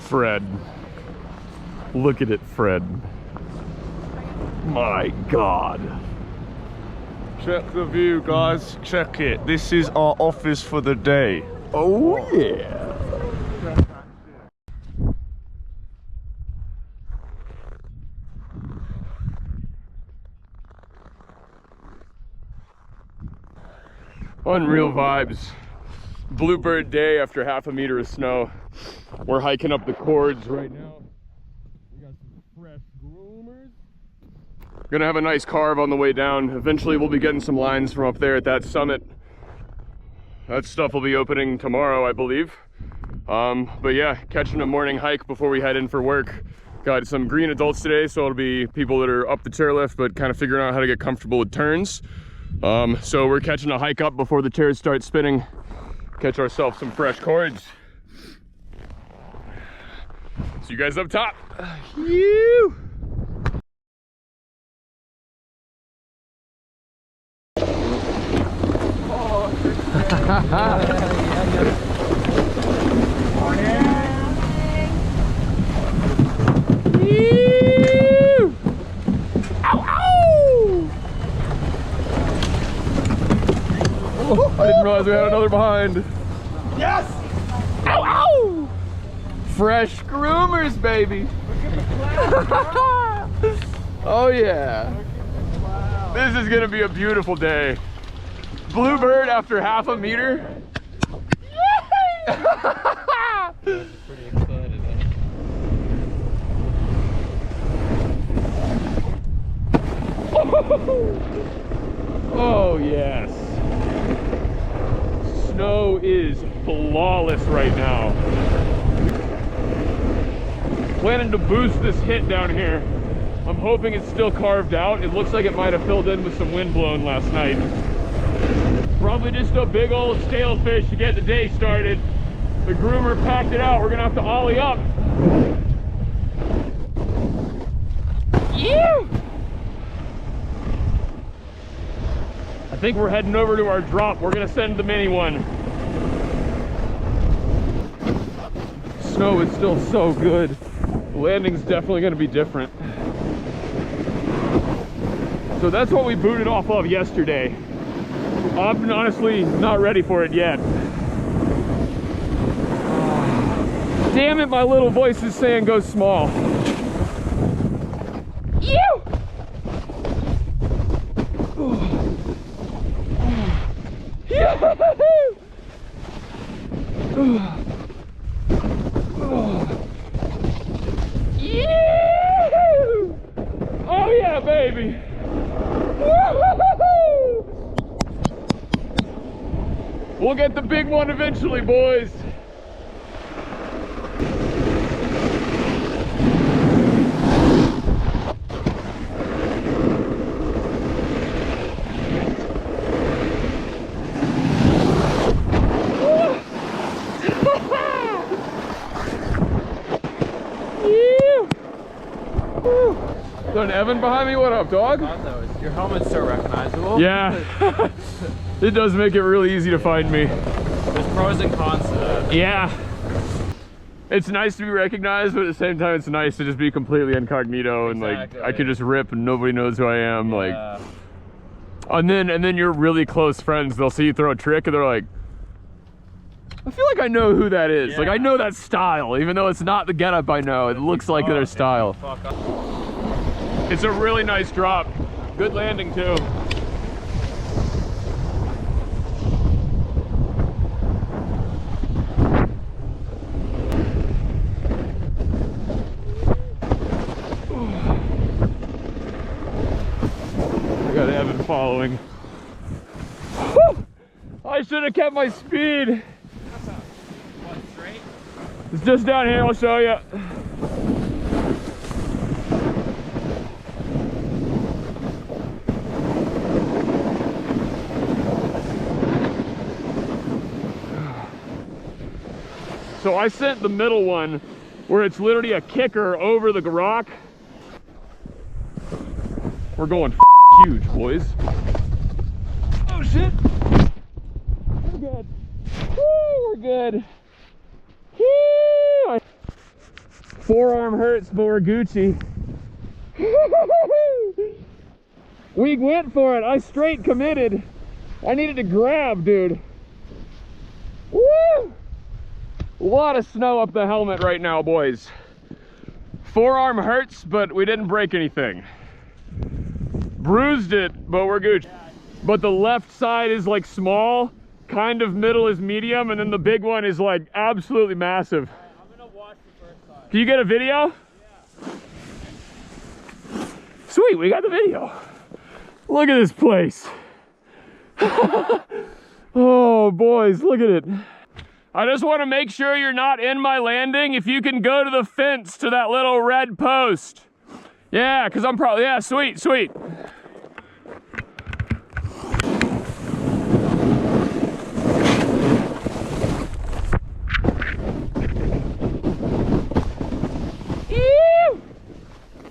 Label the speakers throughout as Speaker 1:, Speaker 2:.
Speaker 1: Fred. Look at it, Fred. My God. Check the view, guys. Check it. This is our office for the day. Oh, yeah. Unreal vibes. Bluebird day after half a meter of snow. We're hiking up the cords right now. We got some fresh groomers. Gonna have a nice carve on the way down. Eventually we'll be getting some lines from up there at that summit. That stuff will be opening tomorrow, I believe. But yeah, catching a morning hike before we head in for work. Got some green adults today, so it'll be people that are up the chairlift but kind of figuring out how to get comfortable with turns. So we're catching a hike up before the chairs start spinning. Catch ourselves some fresh cords. See you guys up top. You. I didn't realize we had another behind.
Speaker 2: Yes!
Speaker 1: Ow, ow! Fresh groomers, baby. Oh yeah.
Speaker 2: Wow.
Speaker 1: This is gonna be a beautiful day. Bluebird after half a meter.
Speaker 2: Pretty excited.
Speaker 1: Oh yes. Snow is flawless right now. Planning to boost this hit down here. I'm hoping it's still carved out. It looks like it might have filled in with some wind blown last night. Probably just a big old stale fish to get the day started. The groomer packed it out. We're gonna have to ollie up. Yeah! I think we're heading over to our drop. We're gonna send the mini one. Snow is still so good. The landing's definitely gonna be different. So that's what we booted off of yesterday. I'm honestly not ready for it yet. Damn it, my little voice is saying go small. Ew! Oh yeah, baby! We'll get the big one eventually, boys. Is there an Evan behind me? What up, dog?
Speaker 2: Your helmet's so recognizable.
Speaker 1: Yeah. It does make it really easy to find me.
Speaker 2: There's pros and cons to that.
Speaker 1: Yeah. It's nice to be recognized, but at the same time it's nice to just be completely incognito and
Speaker 2: Exactly.
Speaker 1: like I can just rip and nobody knows who I am.
Speaker 2: Yeah.
Speaker 1: Like and then you're really close friends. They'll see you throw a trick and they're like, I feel like I know who that is.
Speaker 2: Yeah.
Speaker 1: Like I know that style, even though it's not the getup I know. It looks like their style. It's a really nice drop. Good landing too. I got Evan following. Whew! I should have kept my speed.
Speaker 2: One straight?
Speaker 1: It's just down here, I'll show you. So I sent the middle one where it's literally a kicker over the rock. We're going huge, boys. Oh shit. We're good. Woo, we're good. Woo. Forearm hurts, but we're Gucci. We went for it. I straight committed. I needed to grab, dude. Woo! A lot of snow up the helmet right now, boys. Forearm hurts, but we didn't break anything. Bruised it, but we're Gucci. But the left side is like small, kind of middle is medium, and then the big one is like absolutely massive.
Speaker 2: I'm gonna watch the first side.
Speaker 1: Can you get a video?
Speaker 2: Yeah.
Speaker 1: Sweet, we got the video. Look at this place. Oh, boys, look at it. I just want to make sure you're not in my landing. If you can go to the fence to that little red post. Yeah, because I'm probably, yeah, sweet, sweet. Ew!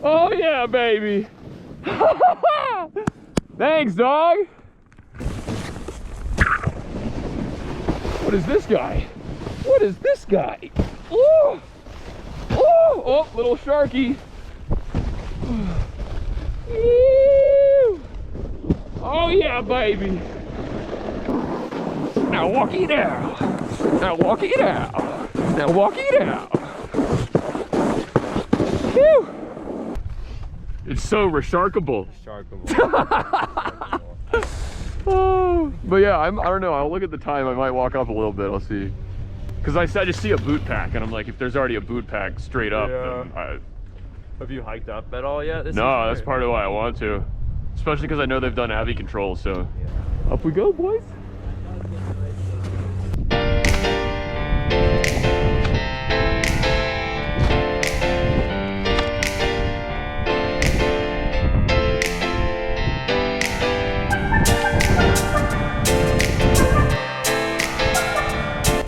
Speaker 1: Oh, yeah, baby. Thanks, dog. What is this guy? What is this guy? Oh, oh, oh, little sharky. Oh yeah, baby. Now walk it out. Now walk it out. Now walk it out. Whew. It's so resharkable. Oh, but yeah, I don't know. I'll look at the time. I might walk up a little bit. I'll see. Because I just see a boot pack, and I'm like, if there's already a boot pack straight up, then
Speaker 2: Have you hiked up at all yet?
Speaker 1: no, that's part of why I want to. Especially because I know they've done Avi control, so. Yeah. Up we go, boys.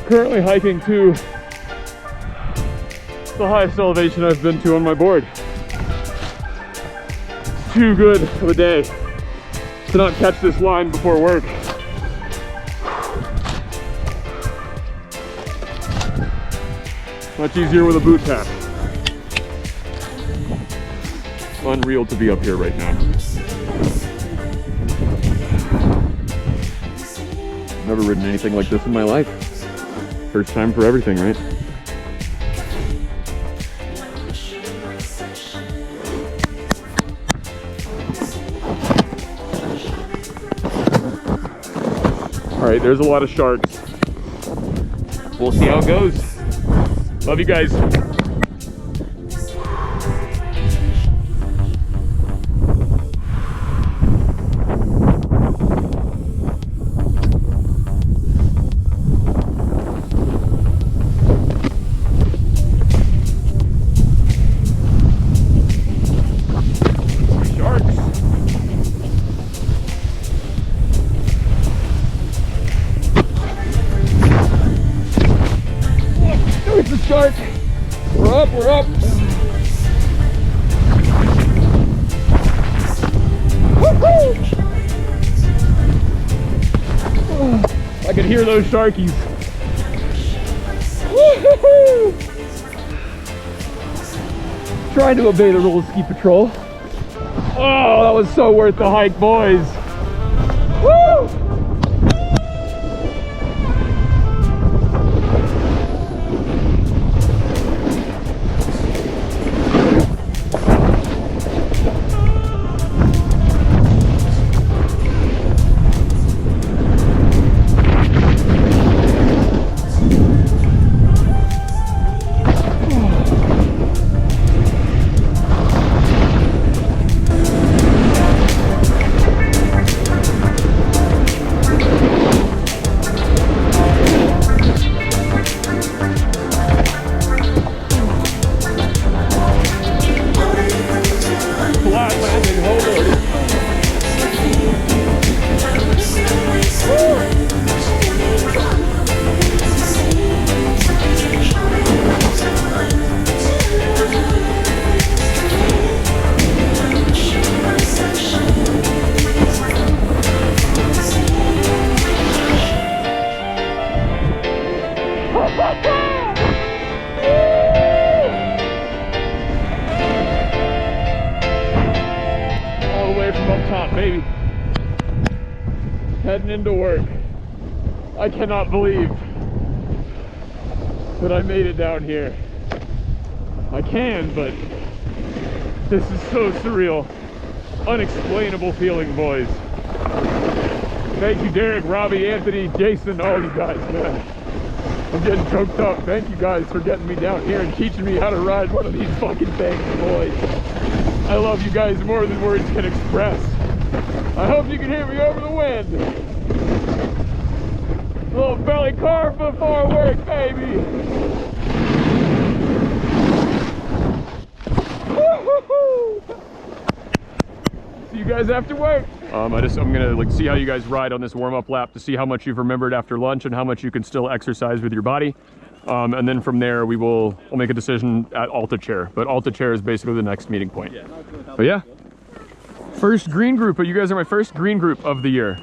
Speaker 1: Currently hiking to the highest elevation I've been to on my board. Too good of a day to not catch this line before work. Much easier with a boot pack. Unreal to be up here right now. Never ridden anything like this in my life. First time for everything, right? All right, there's a lot of sharks. We'll see how it goes. Love you guys. Shark. We're up, we're up. Woo-hoo! I can hear those sharkies. Woo-hoo! Trying to obey the rules of ski patrol. Oh, that was so worth the hike, boys. Woo! heading into work. I cannot believe that I made it down here. I can, but this is so surreal. Unexplainable feeling, boys. Thank you, Derek, Robby, Anthony, Jason, all you guys, man. I'm getting choked up. Thank you guys for getting me down here and teaching me how to ride one of these fucking things, boys. I love you guys more than words can express. I hope you can hear me over the wind. Little belly carve before work, baby. Woo-hoo-hoo. See you guys after work. I'm gonna like see how you guys ride on this warm-up lap to see how much you've remembered after lunch and how much you can still exercise with your body. And then from there we'll make a decision at Alta Chair. But Alta Chair is basically the next meeting point. But yeah, first green group. But you guys are my first green group of the year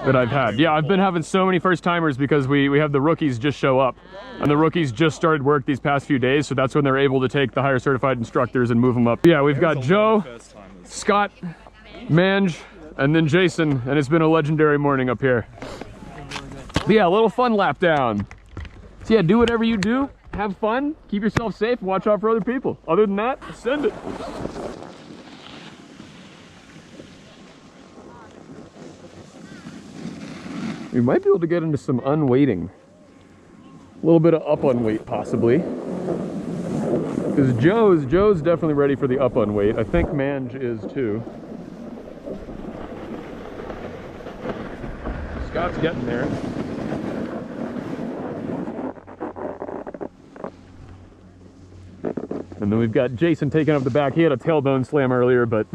Speaker 1: that I've had. Yeah, I've been having so many first timers because we have the rookies just show up, and the rookies just started work these past few days, so that's when they're able to take the higher certified instructors and move them up. Yeah, we've got Joe, Scott, Mange, and then Jason, and it's been a legendary morning up here. But yeah, a little fun lap down. So yeah, do whatever you do, have fun, keep yourself safe, and watch out for other people. Other than that, send it. We might be able to get into some unweighting. A little bit of up unweight possibly. Because Joe's definitely ready for the up unweight. I think Mange is too. Scott's getting there. And then we've got Jason taking up the back. He had a tailbone slam earlier, but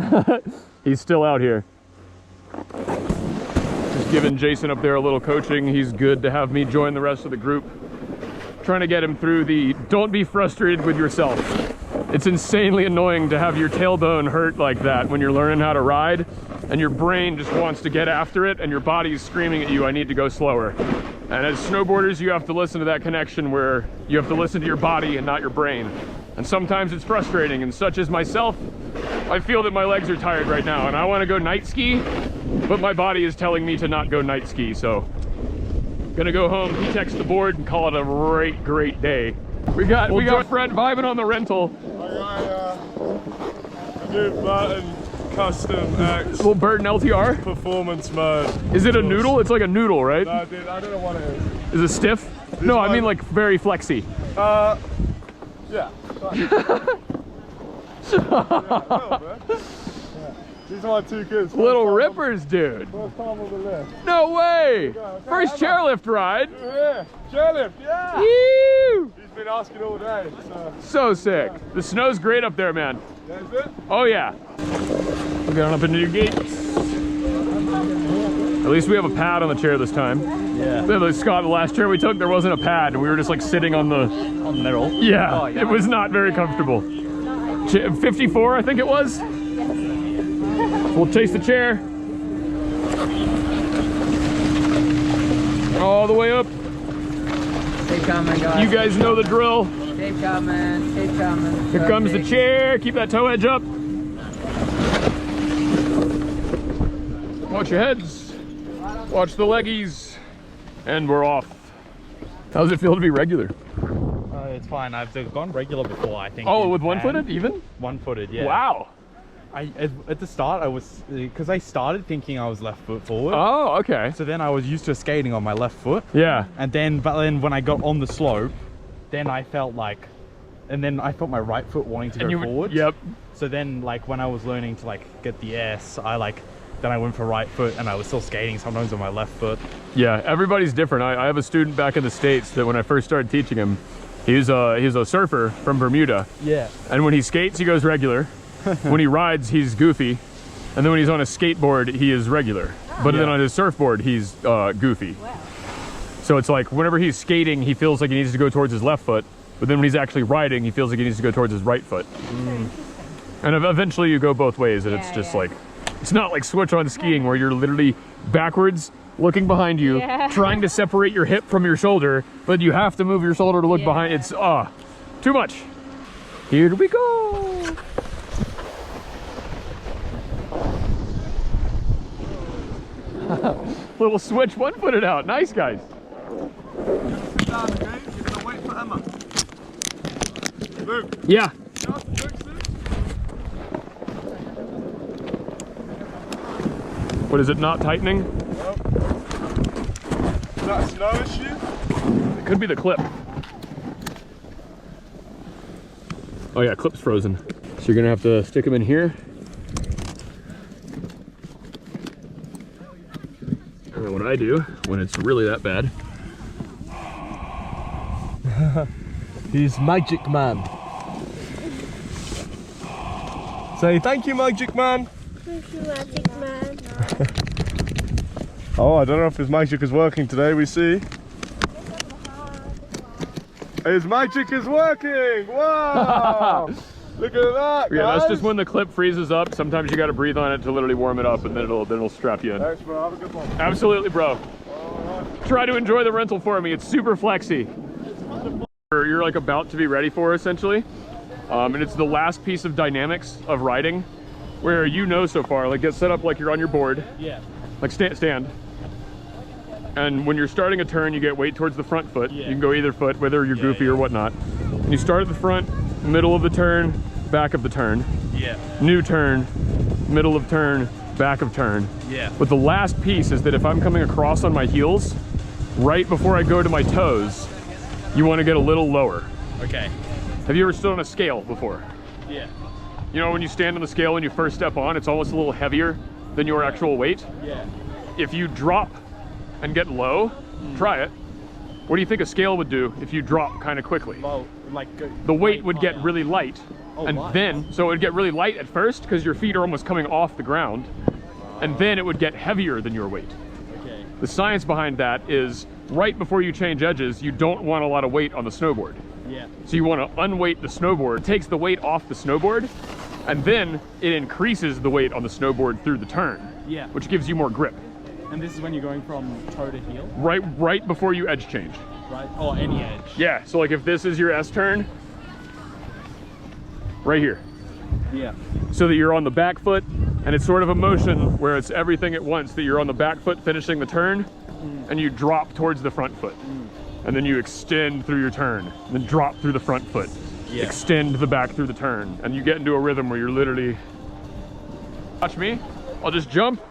Speaker 1: he's still out here. Just giving Jason up there a little coaching. He's good to have me join the rest of the group. Trying to get him through the don't be frustrated with yourself. It's insanely annoying to have your tailbone hurt like that when you're learning how to ride and your brain just wants to get after it and your body's screaming at you, I need to go slower. And as snowboarders, you have to listen to that connection where you have to listen to your body and not your brain. And sometimes it's frustrating, and such as myself, I feel that my legs are tired right now and I want to go night ski, but my body is telling me to not go night ski, so gonna go home, P-text the board, and call it a great day. We got Fred vibing on the rental.
Speaker 3: I got a new Burton Custom X
Speaker 1: Little Burton LTR?
Speaker 3: performance mode.
Speaker 1: Is it a noodle? It's like a noodle, right?
Speaker 3: No, dude, I don't know what it is.
Speaker 1: Is it stiff? No, I mean like very flexy.
Speaker 3: Yeah. These are my two kids.
Speaker 1: Little rippers, dude.
Speaker 3: First time on the lift.
Speaker 1: No way! First chairlift ride.
Speaker 3: Yeah, Chairlift, yeah.
Speaker 1: Woo!
Speaker 3: He's been asking all day.
Speaker 1: So sick. The snow's great up there, man.
Speaker 3: Is it?
Speaker 1: Oh yeah. We're going up into your gates. At least we have a pad on the chair this time.
Speaker 2: Yeah.
Speaker 1: Like Scott, the last chair we took, there wasn't a pad, and we were just like sitting on the
Speaker 2: middle.
Speaker 1: Yeah,
Speaker 2: Oh, yeah.
Speaker 1: It was not very comfortable. 54, I think it was. We'll chase the chair. All the way up.
Speaker 4: Keep coming, guys.
Speaker 1: You guys know the drill.
Speaker 4: Keep coming. Keep coming.
Speaker 1: Here comes the chair. Keep that toe edge up. Watch your heads. Watch the leggies. And we're off. How does it feel to be regular?
Speaker 2: It's fine. I've gone regular before, I think.
Speaker 1: Oh, with one-footed even?
Speaker 2: One-footed, yeah.
Speaker 1: Wow.
Speaker 2: At the start, I was, because I started thinking I was left foot forward.
Speaker 1: Oh, okay.
Speaker 2: So then I was used to skating on my left foot.
Speaker 1: Yeah.
Speaker 2: But then when I got on the slope, then I felt my right foot wanting to go forward.
Speaker 1: Yep.
Speaker 2: So then when I was learning to get the S, then I went for right foot and I was still skating sometimes on my left foot.
Speaker 1: Yeah, everybody's different. I have a student back in the States that when I first started teaching him, he's a surfer from Bermuda.
Speaker 2: Yeah.
Speaker 1: And when he skates, he goes regular. When he rides, he's goofy. And then when he's on a skateboard, he is regular. But then on his surfboard, he's goofy. Wow. So it's like whenever he's skating, he feels like he needs to go towards his left foot. But then when he's actually riding, he feels like he needs to go towards his right foot. And eventually you go both ways, and it's just like, it's not like switch on skiing where you're literally backwards, looking behind you, trying to separate your hip from your shoulder, but you have to move your shoulder to look behind. It's too much. Here we go. Little switch, one-footed out. Nice, guys.
Speaker 3: Sit down, okay? You're gonna wait for Emma. Luke,
Speaker 1: Yeah.
Speaker 3: you have to fix this?
Speaker 1: What is it, not tightening?
Speaker 3: Nope. Is that a snow issue?
Speaker 1: It could be the clip. Oh yeah, clip's frozen. So you're gonna have to stick them in here. And then what I do when it's really that bad.
Speaker 3: He's Magic Man. Say thank you, Magic Man.
Speaker 5: Thank you, Magic Man.
Speaker 3: Oh, I don't know if his magic is working today, we see. His magic is working! Wow! Look at that,
Speaker 1: Yeah,
Speaker 3: guys.
Speaker 1: that's just when the clip freezes up. Sometimes you gotta breathe on it to literally warm it up, and then it'll strap you in.
Speaker 3: Thanks, bro. Have a good one.
Speaker 1: Absolutely, bro. Try to enjoy the rental for me. It's super flexy. You're like about to be ready for, essentially. And it's the last piece of dynamics of riding, where you know so far, like get set up like you're on your board.
Speaker 2: Yeah.
Speaker 1: Like stand. And when you're starting a turn, you get weight towards the front foot.
Speaker 2: Yeah.
Speaker 1: You can go either foot, whether you're goofy or whatnot. And you start at the front, middle of the turn, back of the turn.
Speaker 2: Yeah.
Speaker 1: New turn, middle of turn, back of turn.
Speaker 2: Yeah.
Speaker 1: But the last piece is that if I'm coming across on my heels, right before I go to my toes, you want to get a little lower.
Speaker 2: Okay.
Speaker 1: Have you ever stood on a scale before?
Speaker 2: Yeah.
Speaker 1: You know, when you stand on the scale and you first step on, it's almost a little heavier than your actual weight.
Speaker 2: Yeah.
Speaker 1: If you drop and get low, try it. What do you think a scale would do if you drop kind of quickly?
Speaker 2: Well, like
Speaker 1: The weight would get really light. And
Speaker 2: light.
Speaker 1: then, so it would get really light at first because your feet are almost coming off the ground. And then it would get heavier than your weight.
Speaker 2: Okay.
Speaker 1: The science behind that is right before you change edges, you don't want a lot of weight on the snowboard.
Speaker 2: Yeah.
Speaker 1: So you want to unweight the snowboard. It takes the weight off the snowboard, and then it increases the weight on the snowboard through the turn,
Speaker 2: Yeah.
Speaker 1: which gives you more grip.
Speaker 2: And this is when you're going from toe to heel,
Speaker 1: Right before you edge change.
Speaker 2: right? Or any edge.
Speaker 1: Yeah, so like if this is your S turn, right here.
Speaker 2: Yeah.
Speaker 1: So that you're on the back foot, and it's sort of a motion where it's everything at once, that you're on the back foot finishing the turn, and you drop towards the front foot. And then you extend through your turn, and then drop through the front foot.
Speaker 2: Yeah.
Speaker 1: Extend the back through the turn, and you get into a rhythm where you're literally... Watch me, I'll just jump,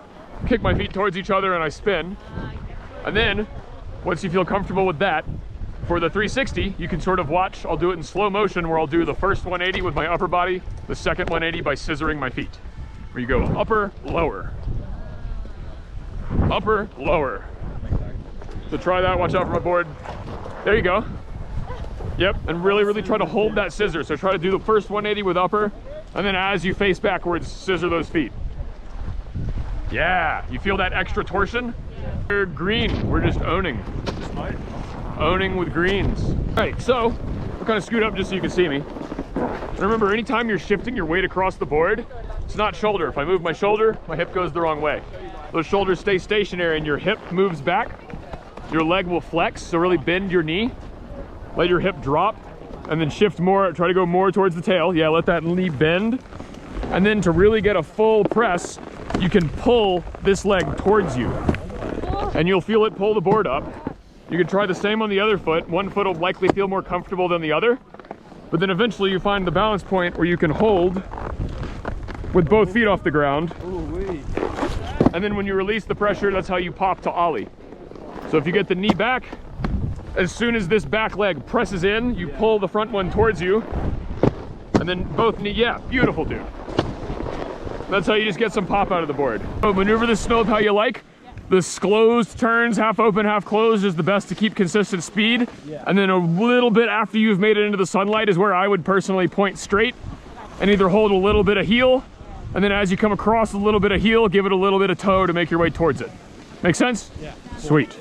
Speaker 1: kick my feet towards each other, and I spin. And then, once you feel comfortable with that, for the 360, you can sort of watch, I'll do it in slow motion, where I'll do the first 180 with my upper body, the second 180 by scissoring my feet. Where you go upper, lower. Upper, lower. So try that, watch out for my board. There you go. Yep, and really try to hold that scissor. So try to do the first 180 with upper, and then as you face backwards, scissor those feet. Yeah, you feel that extra torsion? We're green, we're just owning. Owning with greens. All right, so I'll kind of scoot up just so you can see me. And remember, anytime you're shifting your weight across the board, it's not shoulder. If I move my shoulder, my hip goes the wrong way. Those shoulders stay stationary and your hip moves back. Your leg will flex, so really bend your knee. Let your hip drop, and then shift more, try to go more towards the tail. Yeah, let that knee bend. And then to really get a full press, you can pull this leg towards you. And you'll feel it pull the board up. You can try the same on the other foot. One foot will likely feel more comfortable than the other. But then eventually you find the balance point where you can hold with both feet off the ground. And then when you release the pressure, that's how you pop to Ollie. So if you get the knee back, as soon as this back leg presses in, you pull the front one towards you, and then both knee, yeah, beautiful, dude. That's how you just get some pop out of the board. So maneuver the slope how you like. The closed turns, half open, half closed, is the best to keep consistent speed. And then a little bit after you've made it into the sunlight is where I would personally point straight and either hold a little bit of heel, and then as you come across a little bit of heel, give it a little bit of toe to make your way towards it. Make sense?
Speaker 2: Yeah.
Speaker 1: Sweet.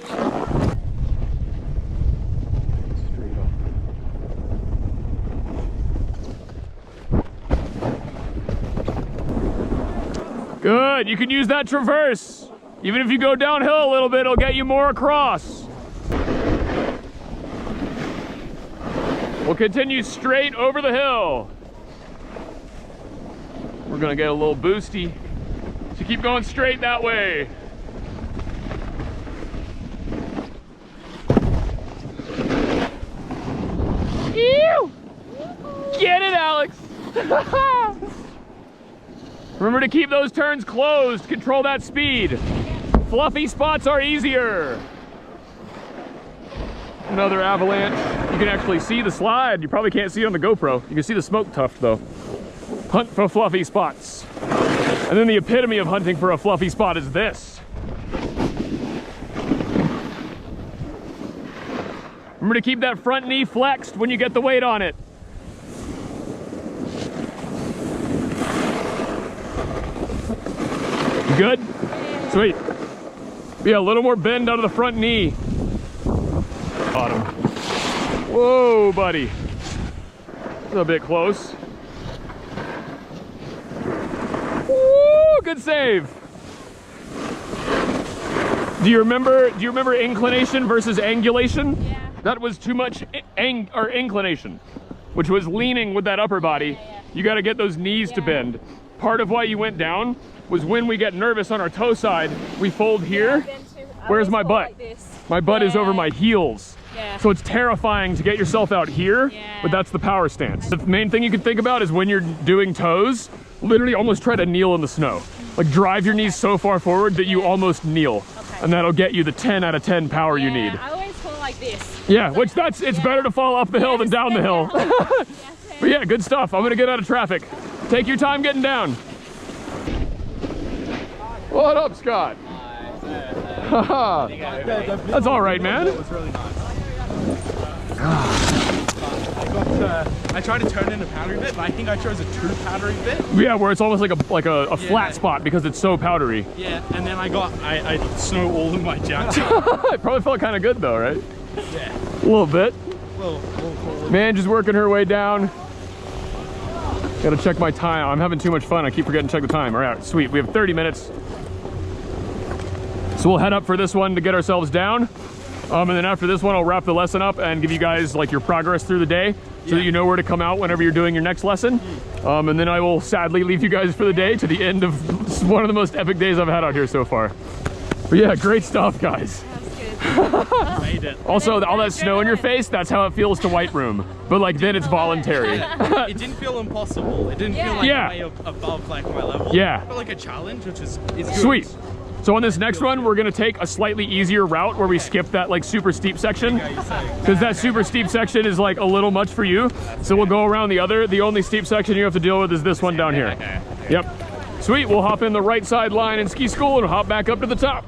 Speaker 1: Good, you can use that traverse. Even if you go downhill a little bit, it'll get you more across. We'll continue straight over the hill. We're gonna get a little boosty. So keep going straight that way. Remember to keep those turns closed. Control that speed. Fluffy spots are easier. Another avalanche. You can actually see the slide. You probably can't see it on the GoPro. You can see the smoke tuft though. Hunt for fluffy spots. And then the epitome of hunting for a fluffy spot is this. Remember to keep that front knee flexed when you get the weight on it. You good? Sweet. Yeah, a little more bend out of the front knee. Bottom. Whoa, buddy. That's a bit close. Woo, good save. Do you remember inclination versus angulation?
Speaker 5: Yeah.
Speaker 1: That was too much inclination, which was leaning with that upper body.
Speaker 5: Yeah.
Speaker 1: You got to get those knees to bend. Part of why you went down was when we get nervous on our toe side, we fold here. Where's my butt? My butt is over my heels.
Speaker 5: Yeah.
Speaker 1: So it's terrifying to get yourself out here,
Speaker 5: Yeah.
Speaker 1: but that's the power stance. The main thing you can think about is when you're doing toes, literally almost try to kneel in the snow. Like drive your knees so far forward that you almost kneel.
Speaker 5: Okay.
Speaker 1: And that'll get you the 10 out of 10 power you need.
Speaker 5: I always fall like this.
Speaker 1: Yeah, which it's better to fall up the hill than down the hill. But yeah, good stuff. I'm gonna get out of traffic. Take your time getting down. What up, Scott? Haha. That's all right, man.
Speaker 2: It was really nice. I tried to turn in a powdery bit, but I think I chose a too powdery bit.
Speaker 1: Yeah, where it's almost like a flat spot because it's so powdery.
Speaker 2: Yeah, and then I snow all in my jacket.
Speaker 1: It probably felt kind of good though, right?
Speaker 2: Yeah.
Speaker 1: A little bit. Mange is working her way down. Gotta check my time. I'm having too much fun. I keep forgetting to check the time. All right, sweet. We have 30 minutes. So we'll head up for this one to get ourselves down. And then after this one, I'll wrap the lesson up and give you guys like your progress through the day so that you know where to come out whenever you're doing your next lesson. And then I will sadly leave you guys for the day to the end of one of the most epic days I've had out here so far. But yeah, great stuff, guys.
Speaker 2: Made it.
Speaker 1: Also, all that snow in your face, that's how it feels to Wirm. But like then it's voluntary.
Speaker 2: It didn't feel impossible. It didn't feel like way above like my level.
Speaker 1: Yeah.
Speaker 2: It felt like a challenge, which is good.
Speaker 1: Sweet. So on this next one, we're gonna take a slightly easier route where we skip that like super steep section. Because that super steep section is like a little much for you. So we'll go around the only steep section you have to deal with is this one down here. Yep. Sweet, we'll hop in the right side line in ski school and hop back up to the top.